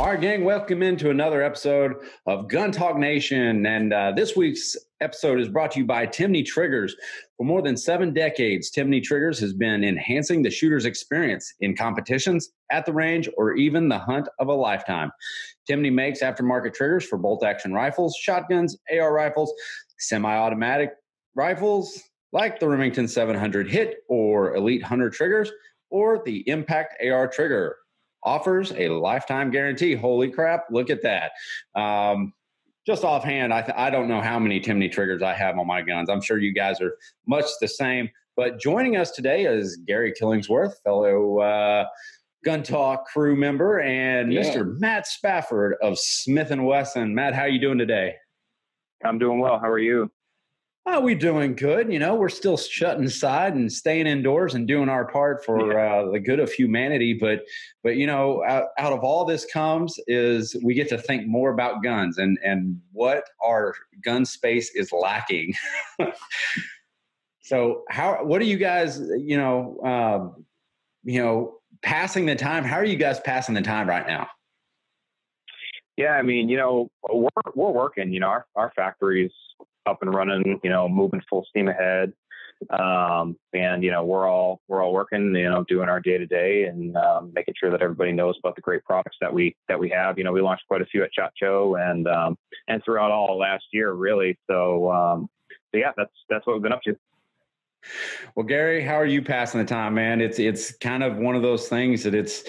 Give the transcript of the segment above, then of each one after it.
All right, gang, welcome into another episode of Gun Talk Nation. And this week's episode is brought to you by Timney Triggers. For more than 7 decades, Timney Triggers has been enhancing the shooter's experience in competitions, at the range, or even the hunt of a lifetime. Timney makes aftermarket triggers for bolt-action rifles, shotguns, AR rifles, semi-automatic rifles like the Remington 700 Hit or Elite Hunter triggers, or the Impact AR trigger. Offers a lifetime guarantee. Holy crap, look at that. Just offhand, I don't know how many Timney triggers I have on my guns. I'm sure you guys are much the same. But joining us today is Gary Killingsworth, fellow Gun Talk crew member, and Mr. Matt Spafford of Smith & Wesson. Matt, how are you doing today? I'm doing well. How are you? Oh, we're doing good. You know, we're still shutting aside and staying indoors and doing our part for the good of humanity. But you know, out of all this comes is we get to think more about guns and what our gun space is lacking. So what are you guys, passing the time? How are you guys passing the time right now? Yeah, I mean, we're working, our factory's up and running, moving full steam ahead. And, we're all working, doing our day to day and making sure that everybody knows about the great products that we have. We launched quite a few at SHOT Show and throughout all last year, really. So yeah, that's what we've been up to. Well, Gary, how are you passing the time, man? It's kind of one of those things that it's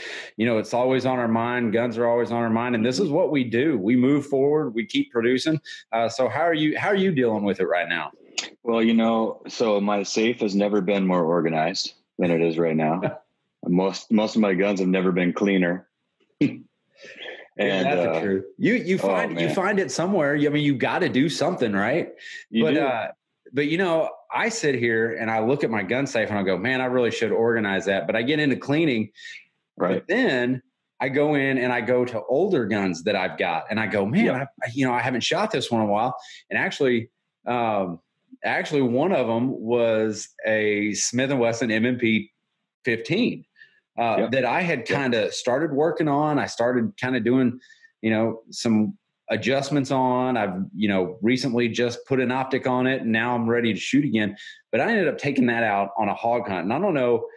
always on our mind. Guns are always on our mind. And this is what we do. We move forward. We keep producing. So how are you dealing with it right now? Well, so my safe has never been more organized than it is right now. Most of my guns have never been cleaner. And that's the truth. You find it somewhere. I mean, you got to do something, right? But I sit here and I look at my gun safe and I go, man, I really should organize that. But I get into cleaning. Right. But then I go in and I go to older guns that I've got and I go, man, I haven't shot this one in a while. And actually one of them was a Smith & Wesson M&P 15 that I had kind of started working on. I started kind of doing, some adjustments on. I've, recently just put an optic on it and now I'm ready to shoot again. But I ended up taking that out on a hog hunt. And I don't know,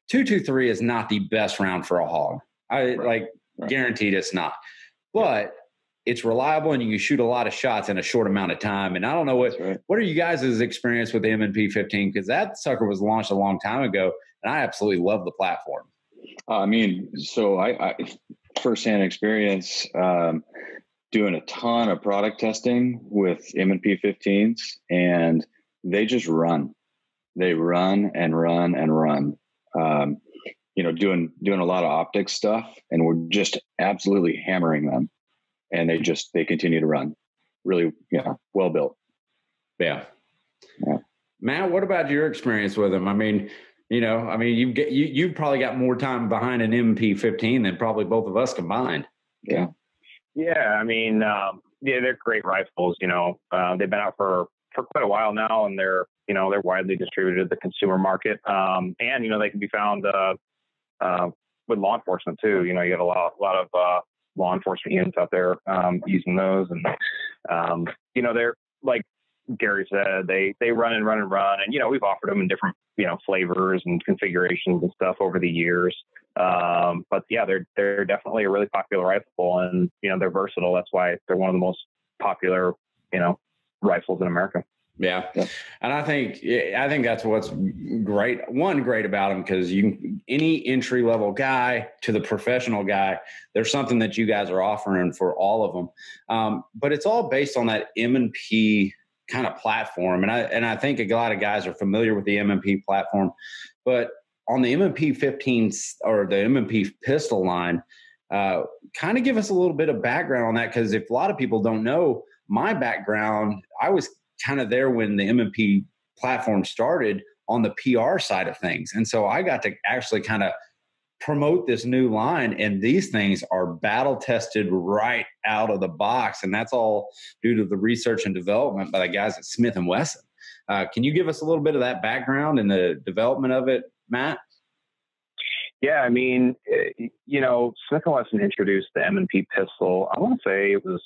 223 is not the best round for a hog. Guaranteed it's not. But it's reliable and you can shoot a lot of shots in a short amount of time. And I don't know what are you guys' experience with the M&P 15? Because that sucker was launched a long time ago and I absolutely love the platform. So I firsthand experience, doing a ton of product testing with M&P 15s and they just run. They run and run and run. Doing a lot of optics stuff and we're just absolutely hammering them. And they continue to run. Really, well built. Yeah. Matt, what about your experience with them? You've probably got more time behind an M&P 15 than probably both of us combined. Yeah. Yeah, they're great rifles. They've been out for quite a while now, and they're widely distributed to the consumer market. And they can be found with law enforcement too. You get a lot of law enforcement units out there using those, and they're like Gary said, they run and run and run, and we've offered them in different flavors and configurations and stuff over the years. But yeah, they're definitely a really popular rifle and, they're versatile. That's why they're one of the most popular, rifles in America. Yeah. And I think that's what's great about them. Cause any entry level guy to the professional guy, there's something that you guys are offering for all of them. But it's all based on that M&P kind of platform. And I think a lot of guys are familiar with the M&P platform, but on the M&P 15 or the M&P pistol line, kind of give us a little bit of background on that. Cause if a lot of people don't know my background, I was kind of there when the M&P platform started on the PR side of things. And so I got to actually kind of promote this new line, and these things are battle tested right out of the box. And that's all due to the research and development by the guys at Smith & Wesson. Can you give us a little bit of that background and the development of it, Matt? Yeah, I mean, Smith & Wesson introduced the M&P pistol. I want to say it was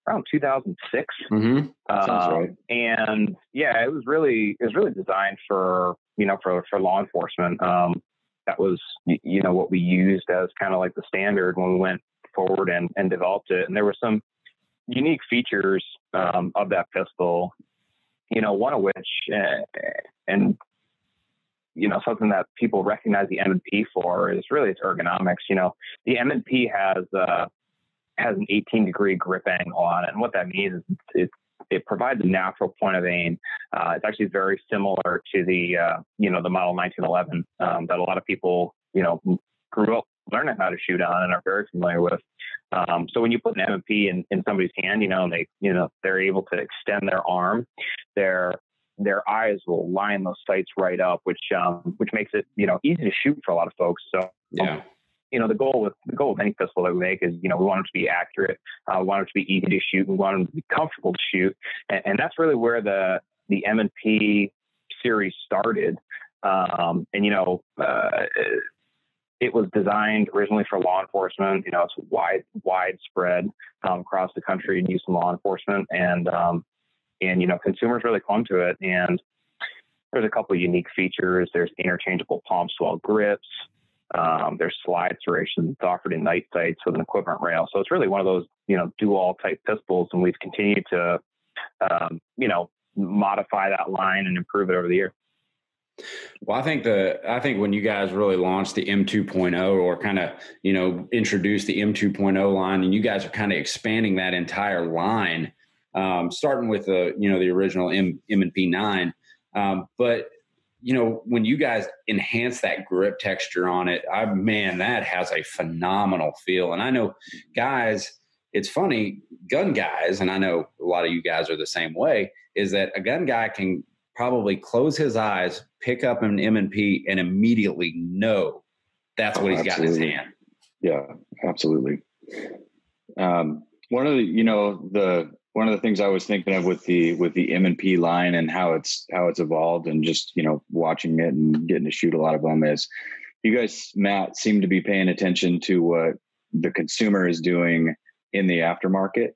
around 2006. Mm-hmm. Sounds right. And yeah, it was really designed for law enforcement. That was, what we used as kind of like the standard when we went forward and developed it. And there were some unique features of that pistol, one of which, and something that people recognize the M&P for is really its ergonomics. The M&P has an 18-degree grip angle on it. And what that means is it provides a natural point of aim. It's actually very similar to the model 1911 that a lot of people, grew up learning how to shoot on and are very familiar with. So when you put an M&P in somebody's hand, and they're able to extend their arm, their eyes will line those sights right up, which makes it, easy to shoot for a lot of folks. So, yeah. The goal with any pistol that we make is, we want it to be accurate. We want it to be easy to shoot. We want it to be comfortable to shoot. And that's really where the M&P series started. It was designed originally for law enforcement. It's widespread across the country and used in law enforcement. And consumers really clung to it. And there's a couple of unique features. There's interchangeable palm swell grips. There's slide serrations offered in night sights with an equipment rail. So it's really one of those, dual type pistols. And we've continued to, modify that line and improve it over the year. Well, I think when you guys really launched the M2.0 or kind of, introduced the M2.0 line, and you guys are kind of expanding that entire line, starting with the original M&P 9. But, when you guys enhance that grip texture on it, that has a phenomenal feel. And I know guys, it's funny, gun guys, and I know a lot of you guys are the same way, is that a gun guy can probably close his eyes, pick up an M&P, and immediately know that's what he's got in his hand. Yeah, absolutely. One of the things I was thinking of with the M&P line and how it's evolved, and just watching it and getting to shoot a lot of them, is you guys, Matt, seem to be paying attention to what the consumer is doing in the aftermarket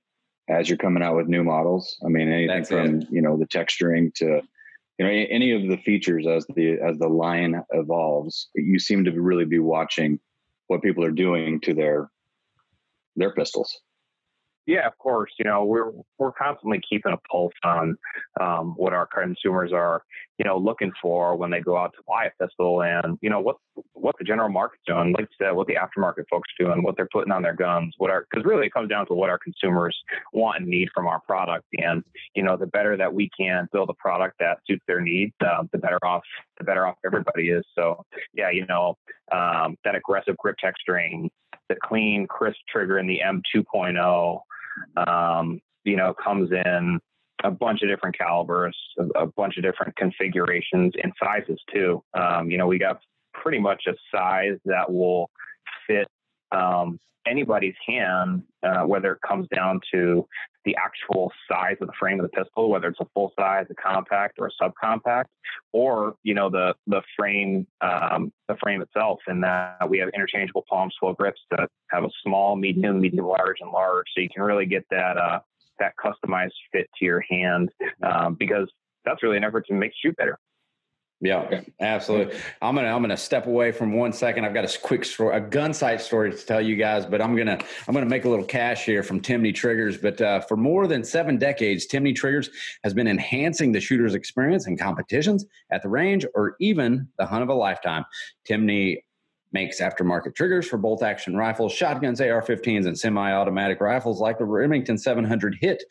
as you're coming out with new models. I mean, anything from the texturing to any of the features as the line evolves. You seem to really be watching what people are doing to their pistols. Yeah, of course. We're constantly keeping a pulse on what our consumers are, looking for when they go out to buy a pistol, and what the general market's doing, like you said, what the aftermarket folks are doing, what they're putting on their guns, because really it comes down to what our consumers want and need from our product. And the better that we can build a product that suits their needs, the better off everybody is. So yeah, that aggressive grip texturing, the clean, crisp trigger in the M2.0. Comes in a bunch of different calibers, a bunch of different configurations and sizes too. We got pretty much a size that will fit anybody's hand, whether it comes down to the actual size of the frame of the pistol, whether it's a full size, a compact, or a subcompact, or the frame itself. And that we have interchangeable palm swell grips that have a small, medium, large, and large, so you can really get that customized fit to your hand, because that's really an effort to make you shoot better. Yeah, absolutely. I'm gonna step away from 1 second. I've got a quick story, a gun sight story to tell you guys, but I'm gonna make a little cash here from Timney Triggers. But for more than 7 decades, Timney Triggers has been enhancing the shooter's experience in competitions, at the range, or even the hunt of a lifetime. Timney makes aftermarket triggers for bolt-action rifles, shotguns, AR-15s, and semi-automatic rifles like the Remington 700 Hit,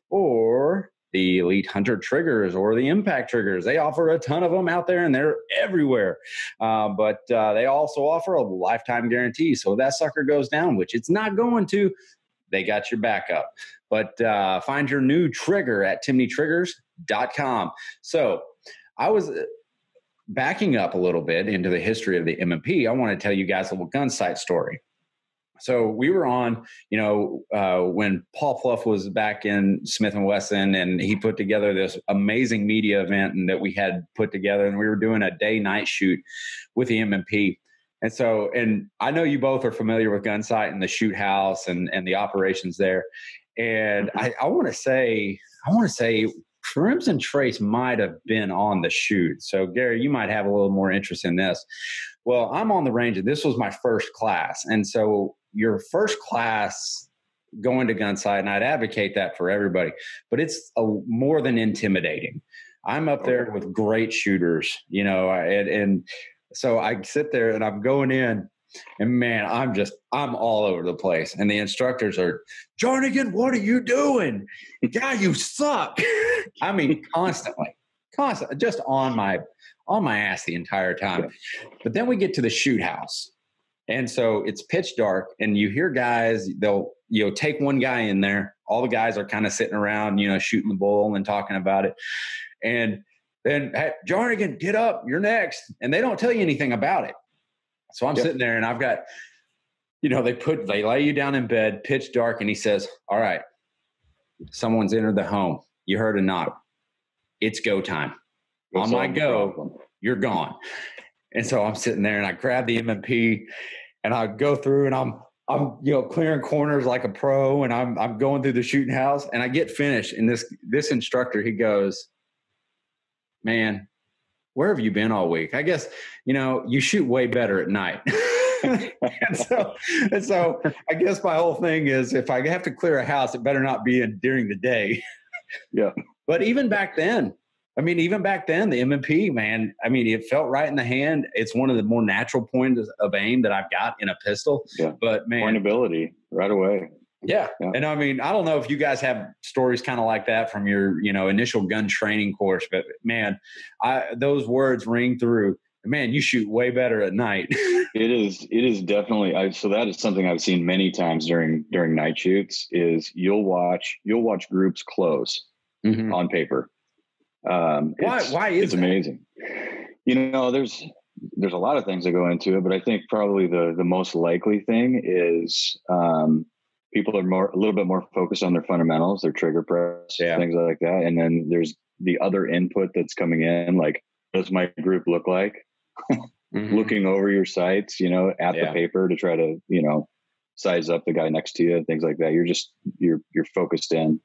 or the Elite Hunter triggers, or the Impact triggers. They offer a ton of them out there, and they're everywhere. But they also offer a lifetime guarantee. So if that sucker goes down, which it's not going to, they got your backup. But find your new trigger at timneytriggers.com. So I was backing up a little bit into the history of the M&P. I want to tell you guys a little gun sight story. So we were on, when Paul Pluff was back in Smith & Wesson, and he put together this amazing media event and that we had put together, and we were doing a day-night shoot with the M&P. And so, and I know you both are familiar with Gunsight and the shoot house and the operations there. And I want to say Crimson Trace might have been on the shoot. So Gary, you might have a little more interest in this. Well, I'm on the range, and this was my first class. And so your first class going to Gunsight, and I'd advocate that for everybody, but it's more than intimidating. I'm up there with great shooters, you know, and so I sit there and I'm going in, and man, I'm all over the place. And the instructors are, Jarnagin, what are you doing? God, you suck. I mean, constantly, just on my ass the entire time. Yeah. But then we get to the shoot house. And so it's pitch dark, and you hear guys, they'll, you know, take one guy in there. All the guys are kind of sitting around, you know, shooting the bull and talking about it. And then, hey, Jarnagin, get up, you're next. And they don't tell you anything about it. So I'm sitting there, and I've got, you know, they lay you down in bed, pitch dark, and he says, all right, someone's entered the home. You heard a knock. It's go time. On my go, you're gone. And so I'm sitting there, and I grab the M&P, and I go through, and I'm you know, clearing corners like a pro, and I'm going through the shooting house, and I get finished. And this instructor, he goes, man, where have you been all week? I guess, you know, you shoot way better at night. and so I guess my whole thing is, if I have to clear a house, it better not be during the day. Yeah. But even back then, the M&P, man, I mean, it felt right in the hand. It's one of the more natural points of aim that I've got in a pistol. Yeah. But man, pointability right away. Yeah. And I mean, I don't know if you guys have stories kind of like that from your, you know, initial gun training course, but man, those words ring through. Man, you shoot way better at night. It is definitely. So that is something I've seen many times during night shoots. Is you'll watch groups close on paper. Why is it's that? Amazing? You know, there's a lot of things that go into it, but I think probably the most likely thing is people are a little bit more focused on their fundamentals, their trigger press, things like that, and then there's the other input that's coming in, like, what does my group look like? Looking over your sights, you know, at the paper to try to, you know, size up the guy next to you and things like that. You're focused in.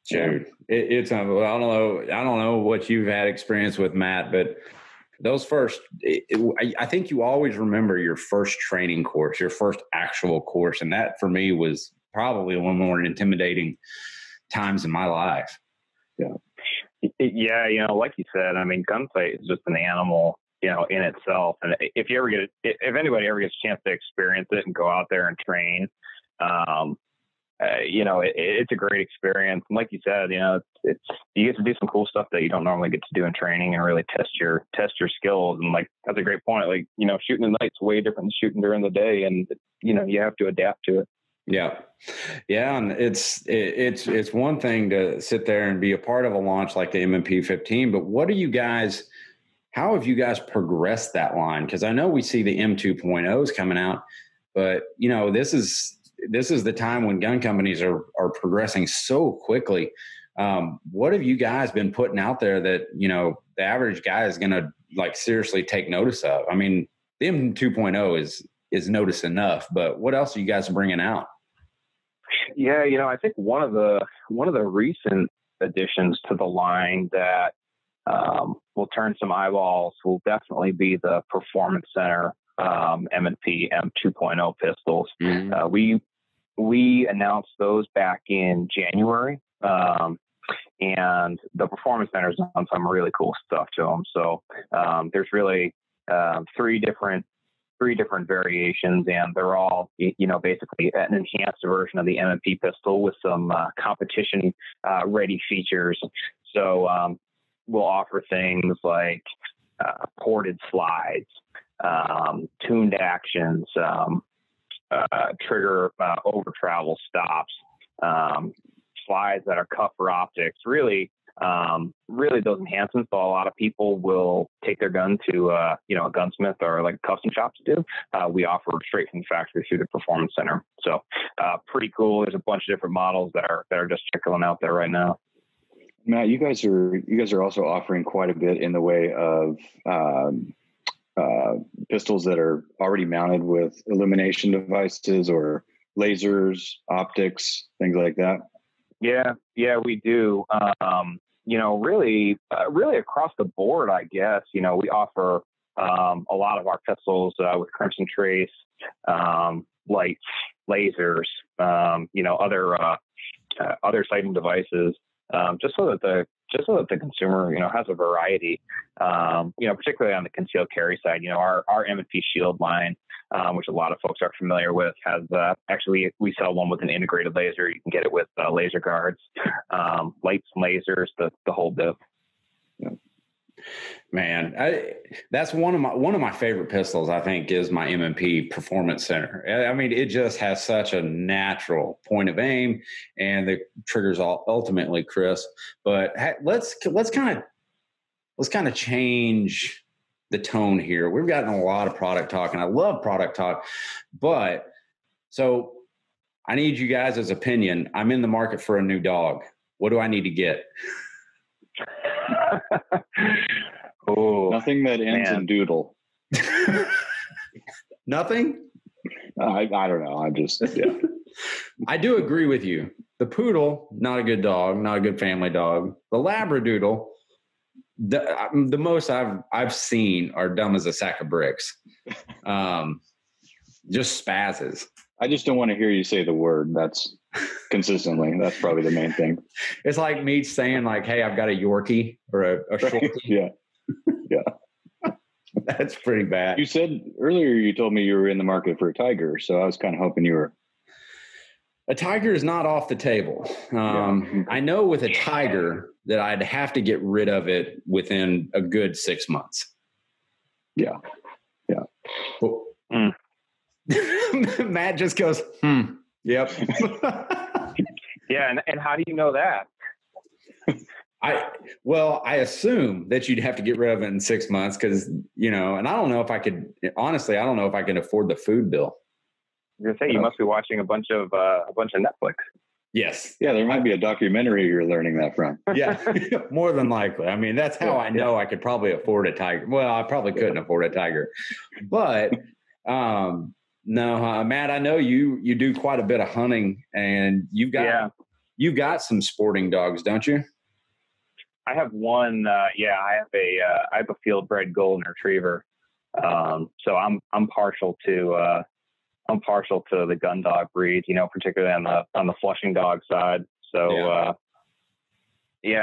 Dude, it's I don't know what you've had experience with, Matt, but those first, I think you always remember your first training course, your first actual course. And that for me was probably one of the more intimidating times in my life. Yeah. Yeah. You know, like you said, I mean, gunsight is just an animal, you know, in itself. And if anybody ever gets a chance to experience it and go out there and train, you know, it's a great experience. And like you said, you know, you get to do some cool stuff that you don't normally get to do in training and really test your skills. And like, that's a great point. Like, you know, shooting at night's way different than shooting during the day. And, you know, you have to adapt to it. Yeah. Yeah. And it's one thing to sit there and be a part of a launch like the M&P 15, but how have you guys progressed that line? Because I know we see the M2.0s coming out, but you know, this is the time when gun companies are progressing so quickly. What have you guys been putting out there that, you know, the average guy is going to like seriously take notice of? I mean, the M2.0 is notice enough, but what else are you guys bringing out? Yeah. You know, I think one of the recent additions to the line that will turn some eyeballs will definitely be the Performance Center M&P M2.0 pistols. We announced those back in January, and the Performance Center's done some really cool stuff to them. So there's really three different variations, and they're all, you know, basically an enhanced version of the M&P pistol with some competition ready features. So we'll offer things like ported slides, tuned actions, trigger over travel stops, slides that are cut for optics. Really those enhancements that a lot of people will take their gun to a gunsmith or like a custom shop to do. We offer straight from the factory through the Performance Center. So pretty cool. There's a bunch of different models that are just trickling out there right now. Matt, you guys are also offering quite a bit in the way of pistols that are already mounted with illumination devices or lasers, optics, things like that? Yeah, we do. Really across the board, I guess. We offer a lot of our pistols with Crimson Trace, lights, lasers, other sighting devices, just so that the consumer, has a variety, particularly on the concealed carry side. Our M&P Shield line, which a lot of folks are familiar with, has actually we sell one with an integrated laser. You can get it with laser guards, lights, and lasers, the whole bit. Yeah. Man, that's one of my favorite pistols, I think, is my M&P Performance Center. I mean, it just has such a natural point of aim, and the trigger's ultimately crisp. But let's kind of change the tone here. We've gotten a lot of product talk, and I love product talk, but so I need you guys' opinion. I'm in the market for a new dog. What do I need to get? Oh, nothing that ends in doodle. Nothing? I don't know. I'm just, yeah. I do agree with you. The poodle, not a good dog, not a good family dog. The Labradoodle, the most I've seen are dumb as a sack of bricks. Just spazzes. I just don't want to hear you say the word. That's consistently. That's probably the main thing. It's like me saying like, hey, I've got a Yorkie or a Shorty. Yeah. That's pretty bad. You said earlier, you told me you were in the market for a tiger. So I was kind of hoping you were. A tiger is not off the table. I know with a tiger that I'd have to get rid of it within a good 6 months. Yeah. Matt just goes, yep. Yeah. And how do you know that? I assume that you'd have to get rid of it in 6 months because, and I don't know if I could, honestly, I don't know if I can afford the food bill. You're going to say you must be watching a bunch of Netflix. Yes. Yeah, there might be a documentary you're learning that from. Yeah, more than likely. I mean, that's how I know I could probably afford a tiger. Well, I probably couldn't afford a tiger. But no, Matt, I know you do quite a bit of hunting, and you've got some sporting dogs, don't you? I have one. I have a field bred golden retriever. So I'm partial to the gun dog breed, particularly on the Flushing dog side. So she's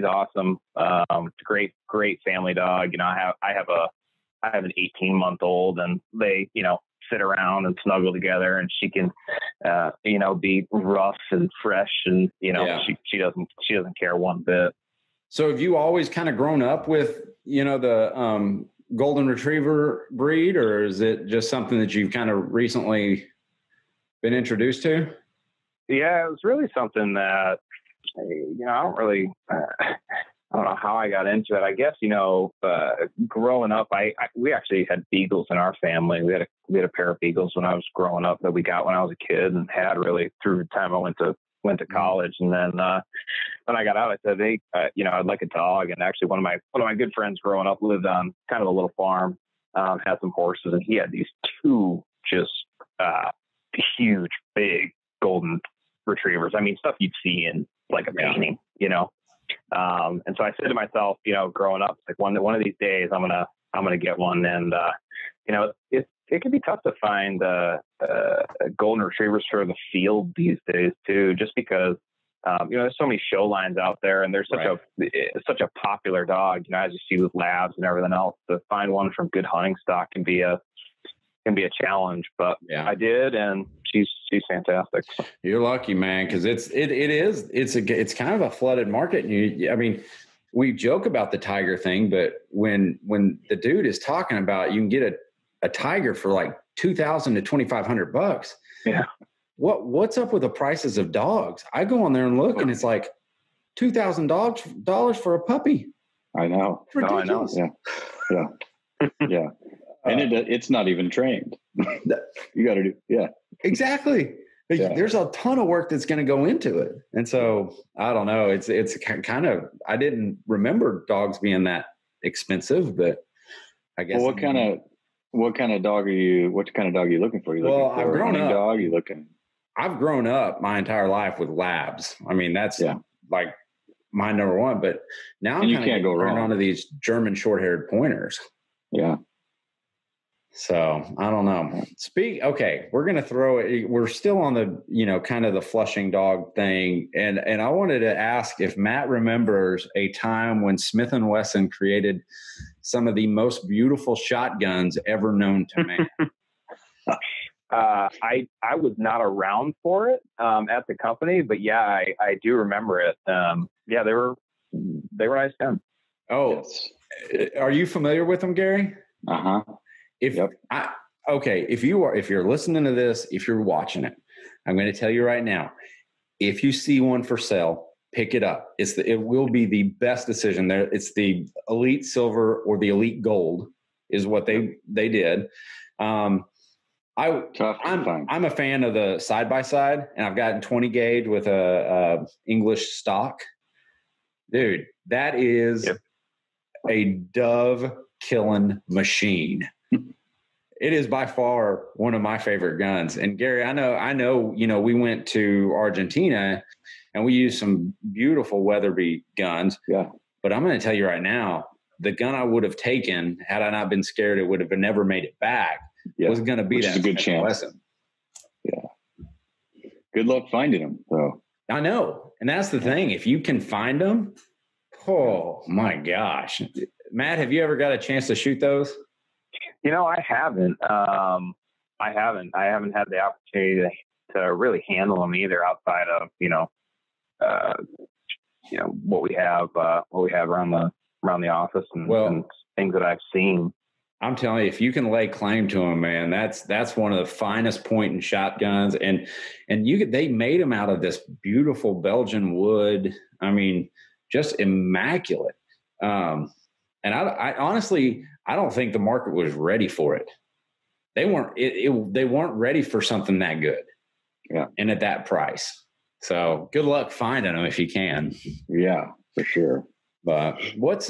awesome. Great family dog. I have an 18-month-old, and they sit around and snuggle together, and she can be rough and fresh, and she doesn't care one bit. So have you always kind of grown up with the golden retriever breed, or is it just something that you've kind of recently been introduced to? Yeah, it was really something that I don't know how I got into it. I guess, growing up, we actually had beagles in our family. We had a pair of beagles when I was growing up that we got when I was a kid, and had really through the time I went to college. And then when I got out, I said, hey, I'd like a dog. And actually one of my good friends growing up lived on kind of a little farm, had some horses, and he had these two just huge, big golden retrievers. I mean, stuff you'd see in like a painting, And so I said to myself, growing up, like one of these days I'm gonna get one. And it can be tough to find golden retrievers for the field these days too, just because there's so many show lines out there, and there's such a popular dog. As you see with labs and everything else, to find one from good hunting stock can be a challenge. But I did, and she's fantastic. You're lucky, man, because it's kind of a flooded market. And we joke about the tiger thing, but when the dude is talking about you can get a tiger for like $2,000 to $2,500. Yeah. What's up with the prices of dogs? I go on there and look, and it's like $2,000 for a puppy. I know. It's ridiculous. I know. Yeah. And it's not even trained. You got to do, exactly. Yeah. There's a ton of work that's going to go into it. And so I don't know. It's kind of, I didn't remember dogs being that expensive, but I guess. Well, what kind of dog are you looking for? You looking for a hunting dog? You looking? I've grown up my entire life with labs. I mean, that's like my number one, but now I'm kind of getting turned on to these German short-haired pointers. Yeah. So I don't know. Okay, we're going to throw it. We're still on the, kind of the flushing dog thing. And I wanted to ask if Matt remembers a time when Smith & Wesson created some of the most beautiful shotguns ever known to man. I was not around for it at the company, but I do remember it. They were nice guns. Oh, yes. Are you familiar with them, Gary? Uh-huh. If you're listening to this, if you're watching it, I'm going to tell you right now, if you see one for sale, pick it up. It will be the best decision there. It's the Elite Silver or the Elite Gold is what they did. I'm a fan of the side-by-side, and I've gotten 20 gauge with a English stock. Dude, that is a dove killing machine. It is by far one of my favorite guns. And Gary, I know, we went to Argentina and we used some beautiful Weatherby guns. Yeah. But I'm going to tell you right now, the gun I would have taken had I not been scared it would have never made it back was going to be that. Which is a good chance. Wesson. Yeah. Good luck finding them, though. I know. And that's the thing. If you can find them, oh my gosh. Matt, have you ever got a chance to shoot those? I haven't. I haven't had the opportunity to really handle them either outside of, what we have around the office and things that I've seen. I'm telling you, if you can lay claim to them, man, that's one of the finest point and shotguns. And they made them out of this beautiful Belgian wood. I mean, just immaculate. And I honestly, I don't think the market was ready for it. They weren't ready for something that good. Yeah. And at that price. So good luck finding them if you can. Yeah, for sure. But what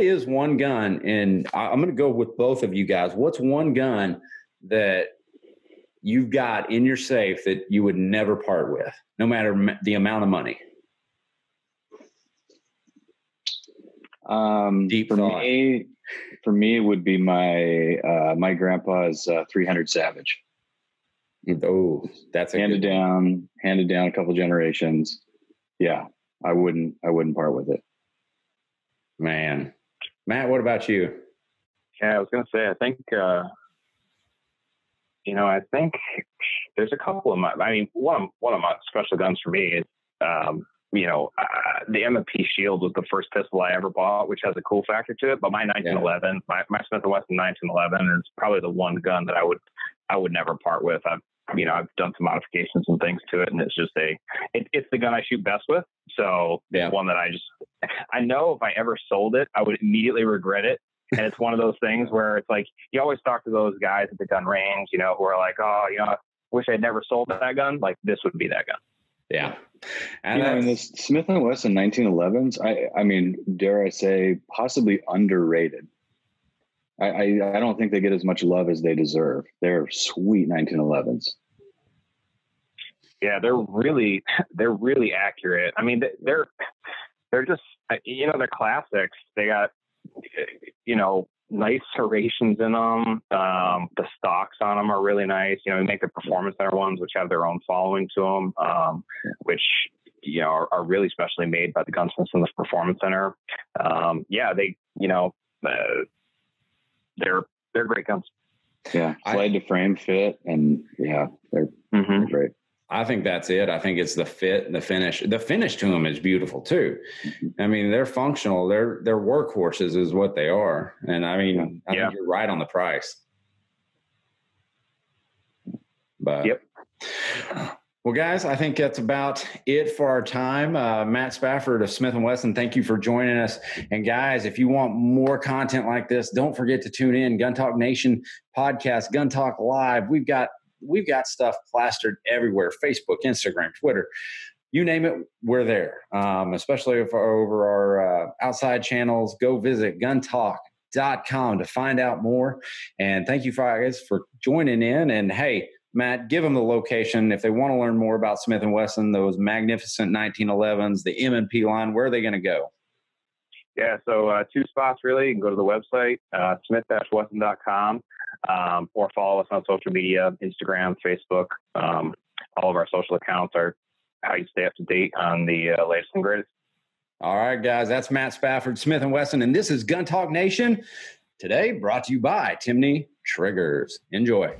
is one gun, and I'm going to go with both of you guys. What's one gun that you've got in your safe that you would never part with, no matter the amount of money? Deep thought. For me, it would be my grandpa's 300 Savage. Oh, that's handed down a couple generations. Yeah, I wouldn't part with it. Man, Matt, what about you? Yeah, I was going to say, I think, I think there's a couple of one of my special guns for me is, the M&P Shield was the first pistol I ever bought, which has a cool factor to it. But my 1911, my Smith & Wesson 1911 is probably the one gun that I would never part with. I've done some modifications and things to it, and it's just it's the gun I shoot best with. So it's one that I know if I ever sold it, I would immediately regret it. And it's one of those things where it's like, you always talk to those guys at the gun range, who are like, oh, I wish I'd never sold that gun. Like, this would be that gun. Yeah. And in the Smith & Wesson 1911s, I mean, dare I say, possibly underrated. I don't think they get as much love as they deserve. They're sweet 1911s. Yeah, they're really accurate. I mean, they're just, they're classics. They got, nice serrations in them. The stocks on them are really nice. We make the Performance Center ones, which have their own following to them, which, are really specially made by the gunsmiths in the Performance Center. They're great guns. Yeah. Slide to frame fit. And they're great. I think that's it. I think it's the fit and the finish. The finish to them is beautiful too. I mean, they're functional. They're workhorses is what they are. And I mean, I think you're right on the price. But well, guys, I think that's about it for our time. Matt Spafford of Smith & Wesson, thank you for joining us. And guys, if you want more content like this, don't forget to tune in. Gun Talk Nation podcast, Gun Talk Live. We've got stuff plastered everywhere. Facebook, Instagram, Twitter, you name it, we're there. Especially over our outside channels, go visit Gun Talk to find out more. And thank you guys for joining in. And hey, Matt, give them the location if they want to learn more about Smith & Wesson, those magnificent 1911s, the M&P line. Where are they going to go? Yeah, so 2 spots really. You can go to the website, smith-wesson.com, or follow us on social media, Instagram, Facebook. All of our social accounts are how you stay up to date on the latest and greatest. All right, guys, that's Matt Spafford, Smith & Wesson, and this is Gun Talk Nation. Today brought to you by Timney Triggers. Enjoy.